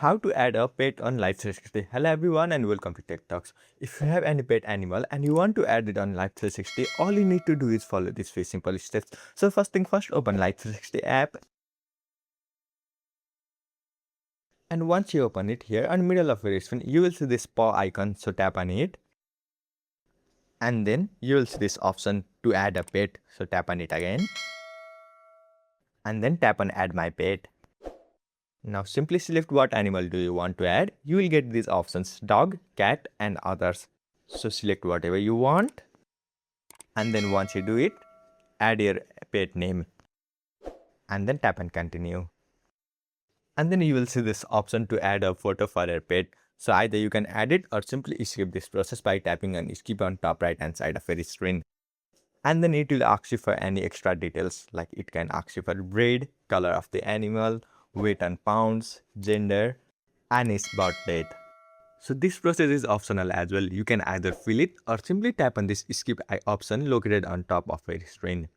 How to add a pet on Life360. Hello everyone and welcome to Tech Talks. If you have any pet animal and you want to add it on Life360, all you need to do is follow these three simple steps. So first thing first, open Life360 app. And once you open it, here in the middle of your screen, you will see this paw icon, so tap on it. And then you will see this option to add a pet, so tap on it again. And then tap on add my pet. Now simply select what animal do you want to add. You will get these options: dog, cat and others. So select whatever you want. And then once you do it, add your pet name. And then tap on continue. And then you will see this option to add a photo for your pet. So either you can add it or simply skip this process by tapping on skip on top right hand side of your screen. And then it will ask you for any extra details, like it can ask you for breed, color of the animal, weight and pounds, gender, and its birth date. So this process is optional as well. You can either fill it or simply tap on this skip option located on top of your screen.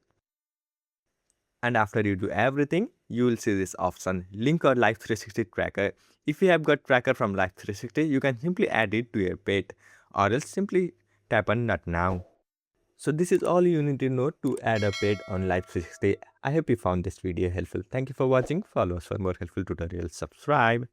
And after you do everything, you will see this option, link or Life360 tracker. If you have got tracker from Life360, you can simply add it to your pet or else simply tap on not now. So this is all you need to know to add a pet on Life360. I hope you found this video helpful. Thank you for watching. Follow us for more helpful tutorials. Subscribe.